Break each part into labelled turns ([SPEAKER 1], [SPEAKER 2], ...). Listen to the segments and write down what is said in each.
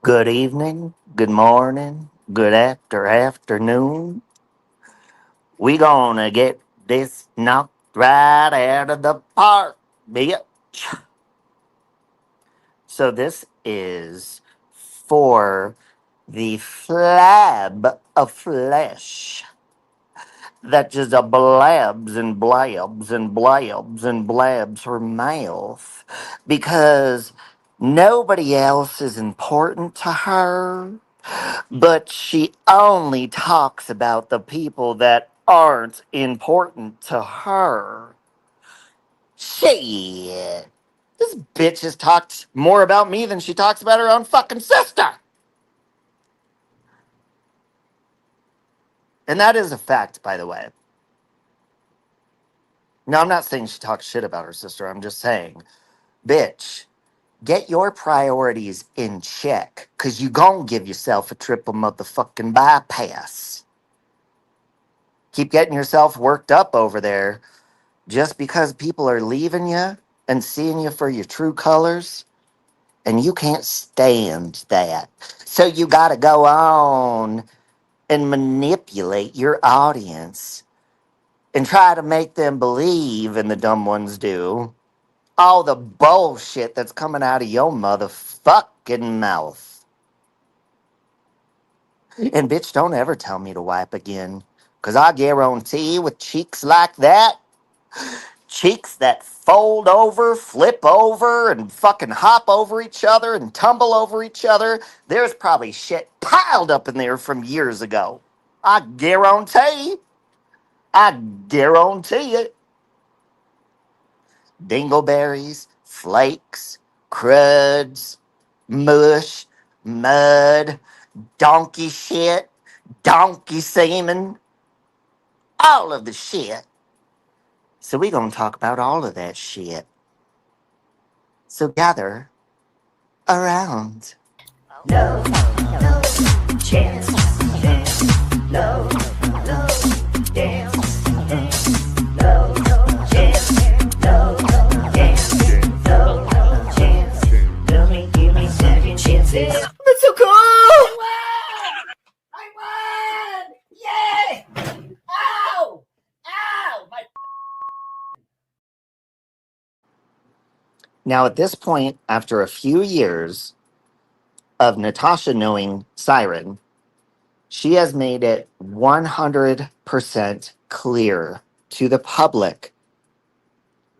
[SPEAKER 1] Good evening, good morning, good afternoon. We gonna get this knocked right out of the park, bitch. So this is for the flab of flesh that just blabs and blabs and blabs and blabs her mouth because nobody else is important to her. But she only talks about the people that aren't important to her. Shit. This bitch has talked more about me than she talks about her own fucking sister. And that is a fact, by the way. No, I'm not saying she talks shit about her sister. I'm just saying, bitch, get your priorities in check, because you gon' give yourself a triple motherfucking bypass. Keep getting yourself worked up over there just because people are leaving you and seeing you for your true colors, and you can't stand that. So you got to go on and manipulate your audience and try to make them believe, and the dumb ones do, all the bullshit that's coming out of your motherfucking mouth. And bitch, don't ever tell me to wipe again, because I guarantee with cheeks like that, cheeks that fold over, flip over, and fucking hop over each other and tumble over each other. There's probably shit piled up in there from years ago. I guarantee. I guarantee it. Dingleberries, flakes, cruds, mush, mud, donkey shit, donkey semen, all of the shit. So we gonna talk about all of that shit. So gather around.
[SPEAKER 2] No, no chance. No, no dance. No, no chance. No, no dance. No, no chance. Give me second chances.
[SPEAKER 1] That's so cool!
[SPEAKER 2] I won! Yay! Ow! Ow! My
[SPEAKER 1] Now, at this point, after a few years of Natasha knowing Siren, she has made it 100% clear to the public,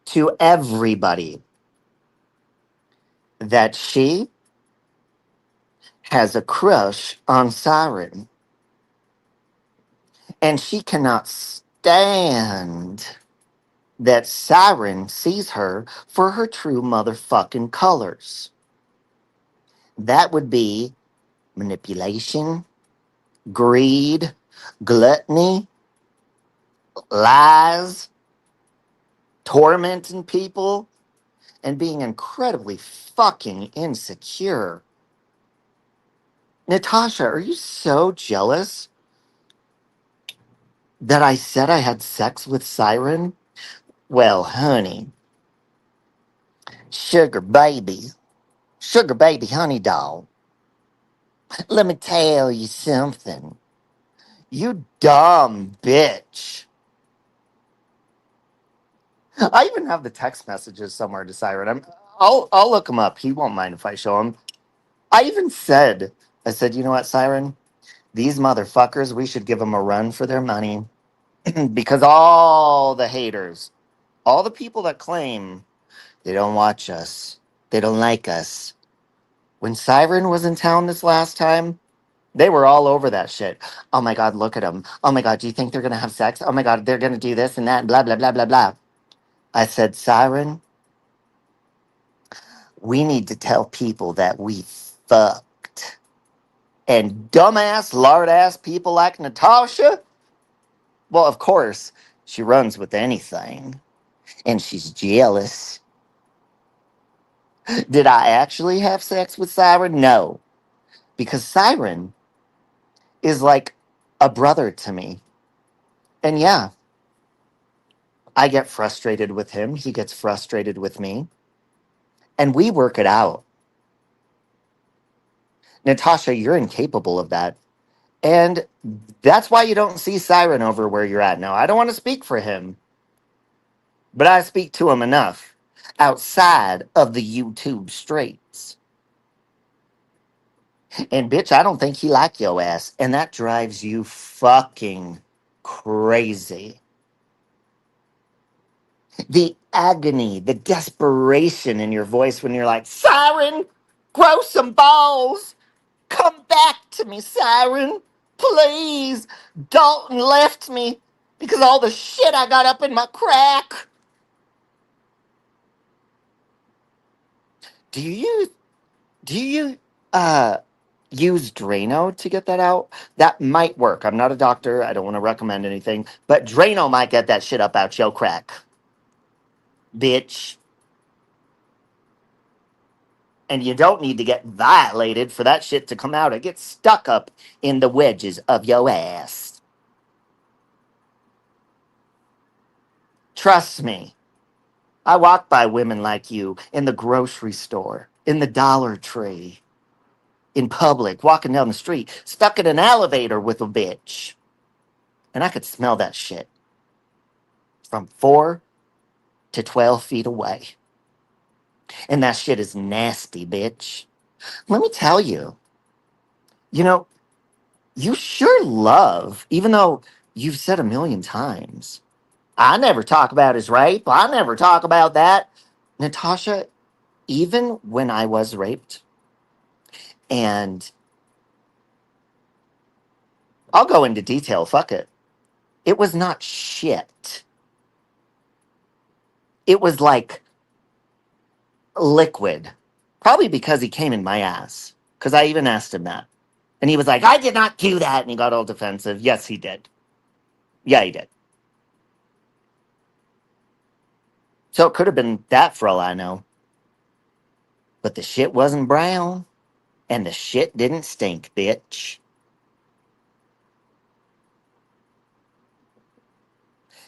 [SPEAKER 1] to everybody, that she has a crush on Siren. And she cannot stand that Siren sees her for her true motherfucking colors. That would be manipulation, greed, gluttony, lies, tormenting people, and being incredibly fucking insecure. Natasha, are you so jealous that I said I had sex with Siren? Well, honey, sugar baby, honey doll, let me tell you something. You dumb bitch. I even have the text messages somewhere to Siren. I'll look him up. He won't mind if I show him. I said, you know what, Siren? These motherfuckers, we should give them a run for their money because all the haters, all the people that claim they don't watch us, they don't like us. When Siren was in town this last time, they were all over that shit. Oh my God, look at them. Oh my God, do you think they're going to have sex? Oh my God, they're going to do this and that, blah, blah, blah, blah, blah. I said, Siren, we need to tell people that we fucked. And dumbass, lard ass people like Natasha, well, of course, she runs with anything. And she's jealous. Did I actually have sex with Siren? No. Because Siren is like a brother to me. And yeah, I get frustrated with him. He gets frustrated with me. And we work it out. Natasha, you're incapable of that. And that's why you don't see Siren over where you're at now. I don't want to speak for him, but I speak to him enough outside of the YouTube streets. And bitch, I don't think he like your ass. And that drives you fucking crazy. The agony, the desperation in your voice when you're like, Siren, grow some balls. Come back to me, Siren. Please. Dalton left me because all the shit I got up in my crack. Do you do you use Drano to get that out? That might work. I'm not a doctor. I don't want to recommend anything, but Drano might get that shit up out your crack, bitch. And you don't need to get violated for that shit to come out. It gets stuck up in the wedges of your ass. Trust me. I walk by women like you in the grocery store, in the Dollar Tree, in public, walking down the street, stuck in an elevator with a bitch. And I could smell that shit from 4 to 12 feet away. And that shit is nasty, bitch. Let me tell you, you know, you sure love, even though you've said a million times, I never talk about his rape. I never talk about that. Natasha, even when I was raped, and I'll go into detail, fuck it. It was not shit. It was like liquid. Probably because he came in my ass. Because I even asked him that. And he was like, I did not do that. And he got all defensive. Yes, he did. Yeah, he did. So it could have been that for all I know. But the shit wasn't brown. And the shit didn't stink, bitch.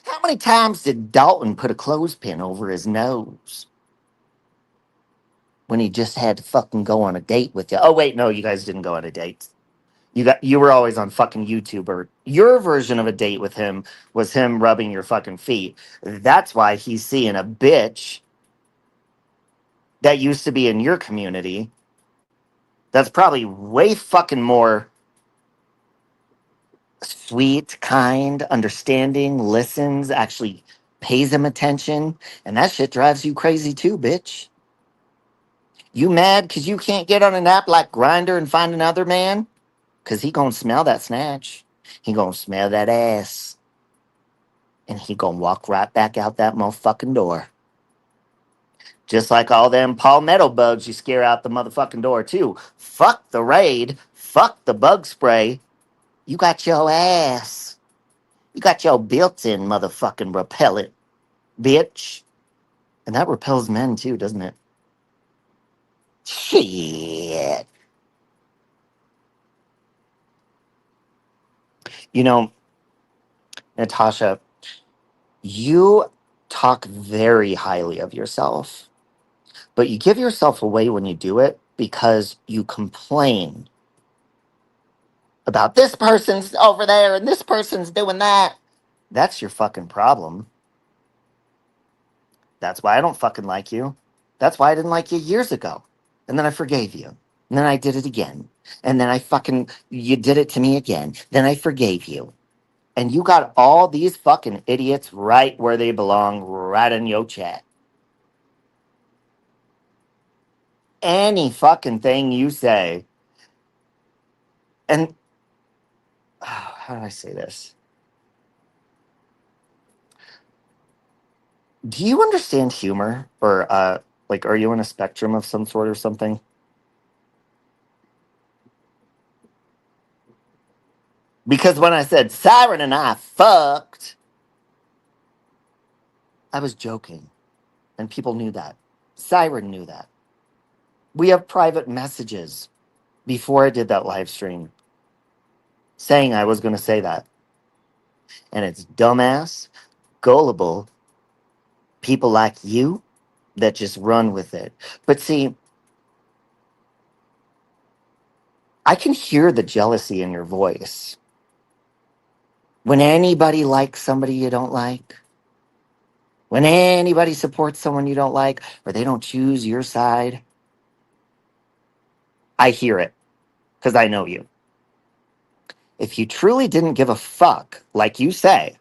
[SPEAKER 1] How many times did Dalton put a clothespin over his nose when he just had to fucking go on a date with you? Oh, wait, no, you guys didn't go on a date. You were always on fucking YouTube, or your version of a date with him was him rubbing your fucking feet. That's why he's seeing a bitch that used to be in your community that's probably way fucking more sweet, kind, understanding, listens, actually pays him attention, and that shit drives you crazy too, bitch. You mad because you can't get on an app like Grinder and find another man? Because he gonna smell that snatch. He gonna smell that ass. And he gonna walk right back out that motherfucking door. Just like all them palmetto bugs you scare out the motherfucking door too. Fuck the raid. Fuck the bug spray. You got your ass. You got your built-in motherfucking repellent, bitch. And that repels men too, doesn't it? Shit. You know, Natasha, you talk very highly of yourself, but you give yourself away when you do it because you complain about this person's over there and this person's doing that. That's your fucking problem. That's why I don't fucking like you. That's why I didn't like you years ago. And then I forgave you. And then I did it again. And then you did it to me again. Then I forgave you. And you got all these fucking idiots right where they belong, right in your chat. Any fucking thing you say. And how do I say this? Do you understand humor? Or, like, are you on a spectrum of some sort or something? Because when I said Siren and I fucked, I was joking. And people knew that. Siren knew that. We have private messages before I did that live stream saying I was going to say that. And it's dumbass, gullible people like you that just run with it. But see, I can hear the jealousy in your voice. When anybody likes somebody you don't like, when anybody supports someone you don't like, or they don't choose your side, I hear it because I know you. If you truly didn't give a fuck, like you say,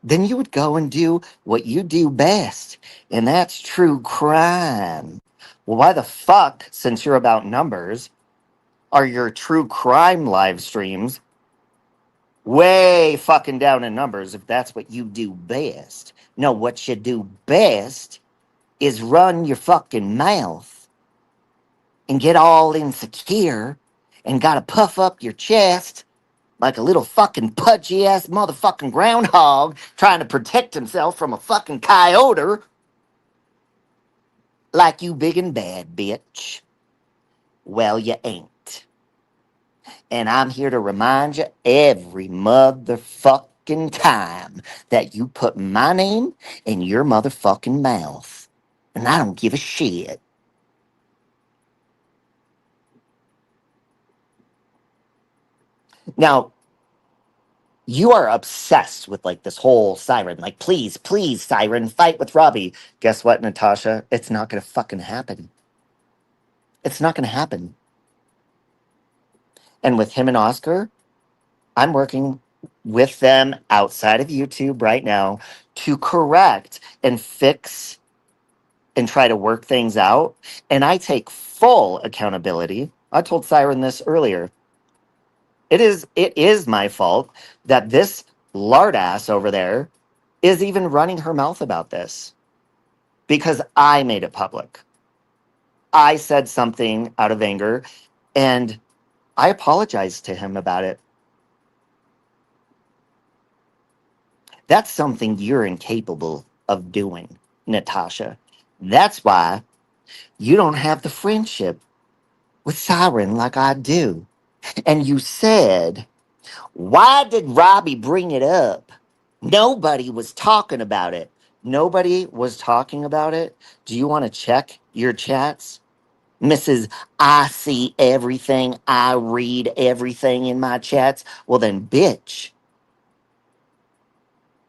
[SPEAKER 1] then you would go and do what you do best, and that's true crime. Well, why the fuck, since you're about numbers, are your true crime live streams way fucking down in numbers if that's what you do best? No, what you do best is run your fucking mouth and get all insecure and gotta puff up your chest like a little fucking pudgy ass motherfucking groundhog trying to protect himself from a fucking coyote like you big and bad, bitch. Well, you ain't. And I'm here to remind you every motherfucking time that you put my name in your motherfucking mouth. And I don't give a shit. Now, you are obsessed with like this whole siren. Like, please, please, siren, fight with Robbie. Guess what, Natasha? It's not gonna fucking happen. It's not gonna happen. And with him and Oscar, I'm working with them outside of YouTube right now to correct and fix and try to work things out. And I take full accountability. I told Siren this earlier. It is my fault that this lard ass over there is even running her mouth about this because I made it public. I said something out of anger and I apologized to him about it. That's something you're incapable of doing, Natasha. That's why you don't have the friendship with Siren like I do. And you said, why did Robbie bring it up? Nobody was talking about it. Nobody was talking about it. Do you want to check your chats? Mrs. I see everything. I read everything in my chats. Well, then, bitch,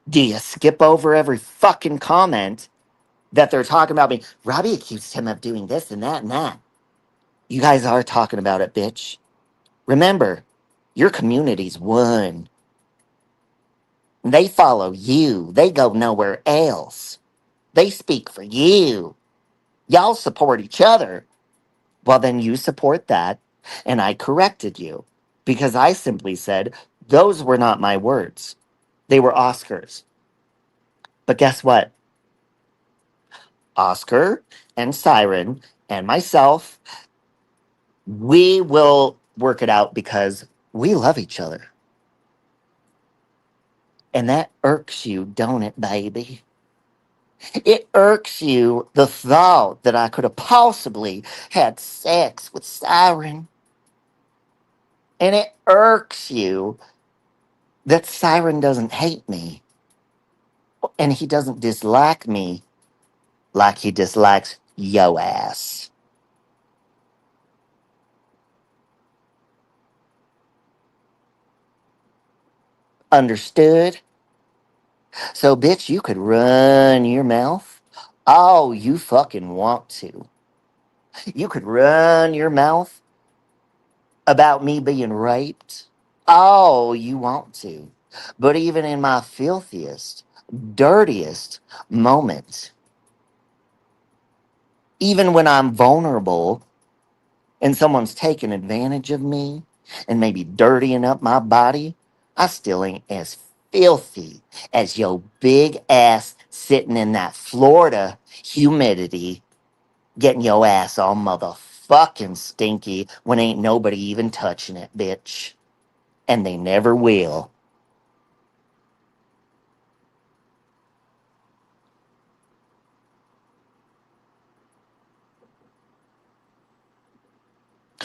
[SPEAKER 1] do you skip over every fucking comment that they're talking about me? Robbie accused him of doing this and that and that. You guys are talking about it, bitch. Remember, your community's one. They follow you. They go nowhere else. They speak for you. Y'all support each other. Well, then you support that. And I corrected you because I simply said those were not my words. They were Oscar's. But guess what? Oscar and Siren and myself, we will work it out because we love each other. And that irks you, don't it, baby? It irks you the thought that I could have possibly had sex with Siren. And it irks you that Siren doesn't hate me and he doesn't dislike me like he dislikes yo ass. Understood? So, bitch, you could run your mouth all you fucking want to. You could run your mouth about me being raped all you want to. But even in my filthiest, dirtiest moments, even when I'm vulnerable and someone's taking advantage of me and maybe dirtying up my body, I still ain't as filthy as your big ass sitting in that Florida humidity getting your ass all motherfucking stinky when ain't nobody even touching it, bitch. And they never will.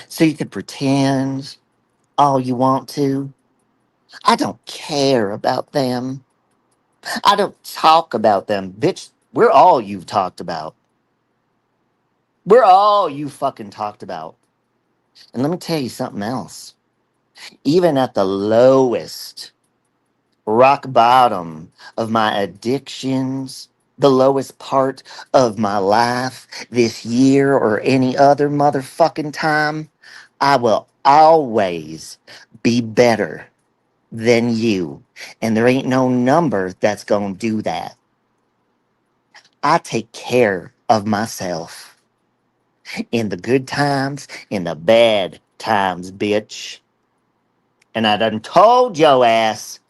[SPEAKER 1] So you can pretend all you want to. I don't care about them. I don't talk about them. Bitch, we're all you've talked about. We're all you fucking talked about. And let me tell you something else. Even at the lowest rock bottom of my addictions, the lowest part of my life this year or any other motherfucking time, I will always be better than you. And there ain't no number that's gonna do that. I take care of myself in the good times, in the bad times, bitch. And I done told yo ass,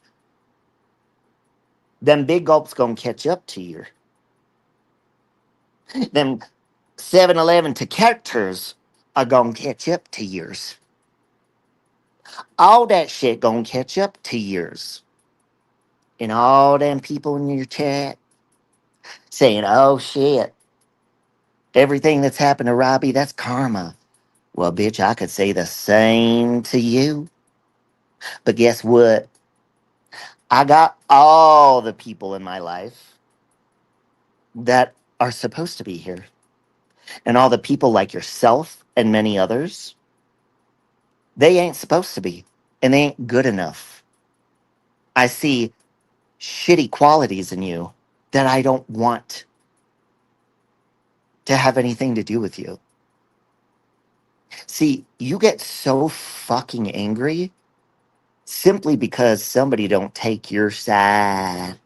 [SPEAKER 1] them big gulps gonna catch up to you. Them 7-Eleven to characters are gonna catch up to yours. All that shit gonna catch up to yours. And all them people in your chat saying, oh shit, everything that's happened to Robbie, that's karma. Well, bitch, I could say the same to you. But guess what? I got all the people in my life that are supposed to be here. And all the people like yourself and many others, they ain't supposed to be. And they ain't good enough. I see shitty qualities in you that I don't want to have anything to do with you. See, you get so fucking angry simply because somebody don't take your side.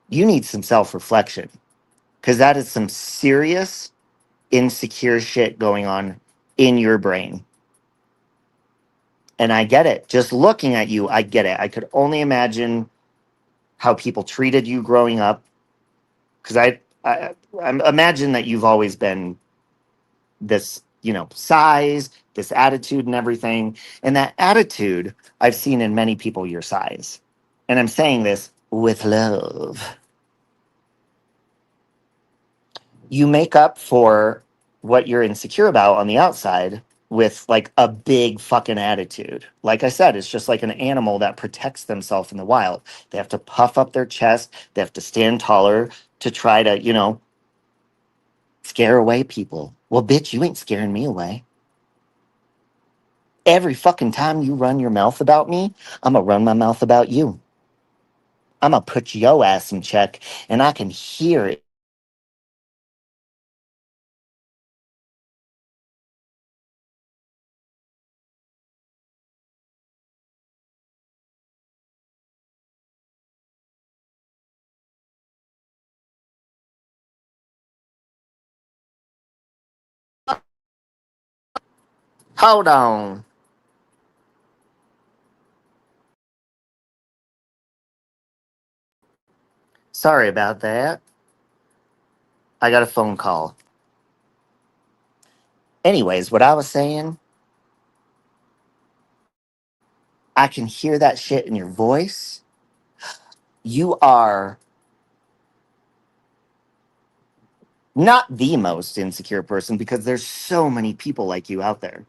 [SPEAKER 1] You need some self-reflection because that is some serious insecure shit going on in your brain. And I get it. Just looking at you, I get it. I could only imagine how people treated you growing up because I imagine that you've always been this, size, this attitude and everything. And that attitude I've seen in many people your size. And I'm saying this with love. You make up for what you're insecure about on the outside with like a big fucking attitude. Like I said, it's just like an animal that protects themselves in the wild. They have to puff up their chest, they have to stand taller to try to, scare away people. Well, bitch, you ain't scaring me away. Every fucking time you run your mouth about me, I'm gonna run my mouth about you. I'm gonna put yo ass in check, and I can hear it in your voice. Hold on. Sorry about that. I got a phone call. Anyways, what I was saying, I can hear that shit in your voice. You are not the most insecure person because there's so many people like you out there.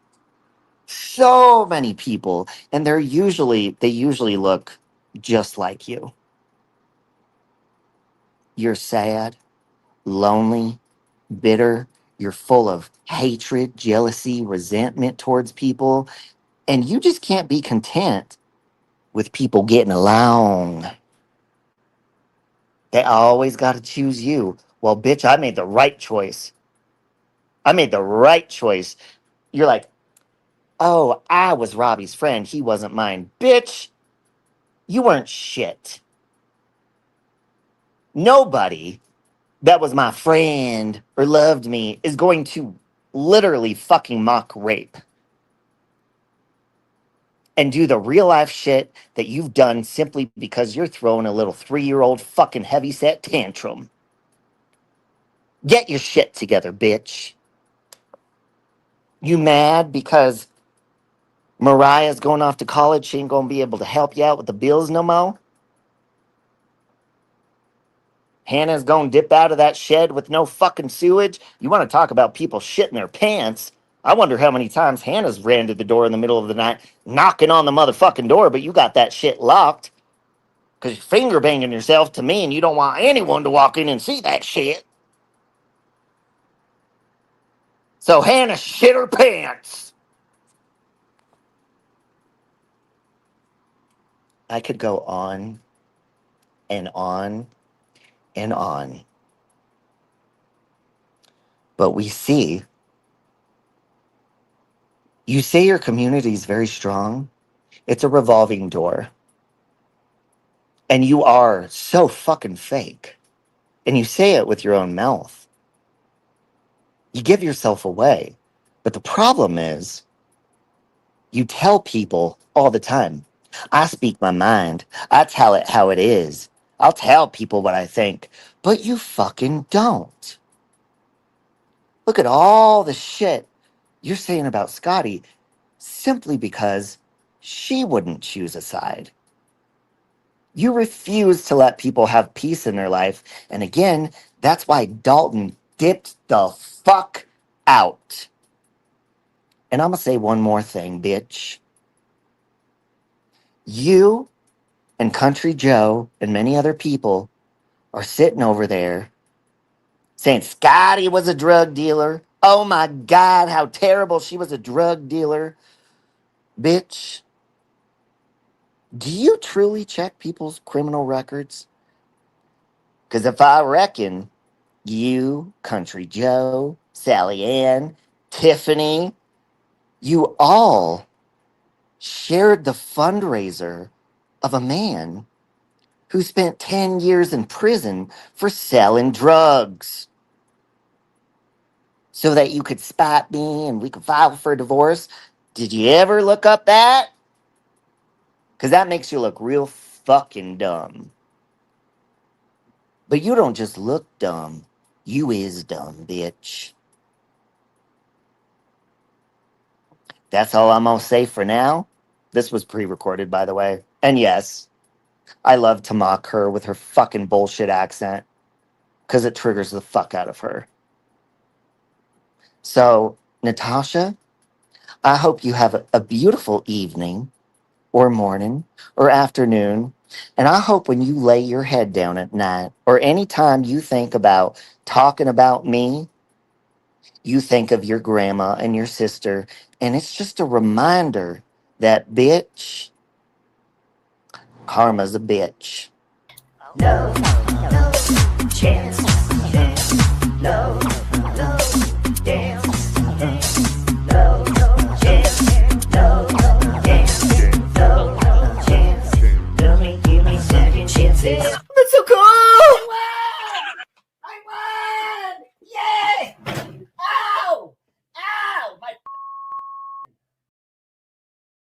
[SPEAKER 1] So many people. And they usually look just like you. You're sad, lonely, bitter. You're full of hatred, jealousy, resentment towards people. And you just can't be content with people getting along. They always got to choose you. Well, bitch, I made the right choice. I made the right choice. You're like, oh, I was Robbie's friend. He wasn't mine. Bitch, you weren't shit. Nobody that was my friend or loved me is going to literally fucking mock rape and do the real life shit that you've done simply because you're throwing a little 3-year-old fucking heavyset tantrum. Get your shit together, bitch. You mad because Mariah's going off to college? She ain't gonna be able to help you out with the bills no more? Hannah's gonna dip out of that shed with no fucking sewage? You wanna talk about people shitting their pants? I wonder how many times Hannah's ran to the door in the middle of the night, knocking on the motherfucking door, but you got that shit locked because you're finger banging yourself to me and you don't want anyone to walk in and see that shit. So Hannah shit her pants. I could go on and on and on. But we see, you say your community is very strong. It's a revolving door. And you are so fucking fake. And you say it with your own mouth. You give yourself away. But the problem is, you tell people all the time, I speak my mind. I tell it how it is. I'll tell people what I think. But you fucking don't. Look at all the shit you're saying about Scotty simply because she wouldn't choose a side. You refuse to let people have peace in their life. And again, that's why Dalton dipped the fuck out. And I'm going to say one more thing, bitch. You and Country Joe and many other people are sitting over there saying Scotty was a drug dealer. Oh my God, how terrible she was a drug dealer. Bitch, do you truly check people's criminal records? Because if I reckon you, Country Joe, Sally Ann, Tiffany, you all shared the fundraiser of a man who spent 10 years in prison for selling drugs so that you could spot me and we could file for divorce. Did you ever look up that? Because that makes you look real fucking dumb. But you don't just look dumb. You is dumb, bitch. That's all I'm going to say for now. This was pre-recorded, by the way. And yes, I love to mock her with her fucking bullshit accent because it triggers the fuck out of her. So, Natasha, I hope you have a beautiful evening or morning or afternoon. And I hope when you lay your head down at night or anytime you think about talking about me, you think of your grandma and your sister. And it's just a reminder that, bitch, karma's a bitch.
[SPEAKER 2] No chance. No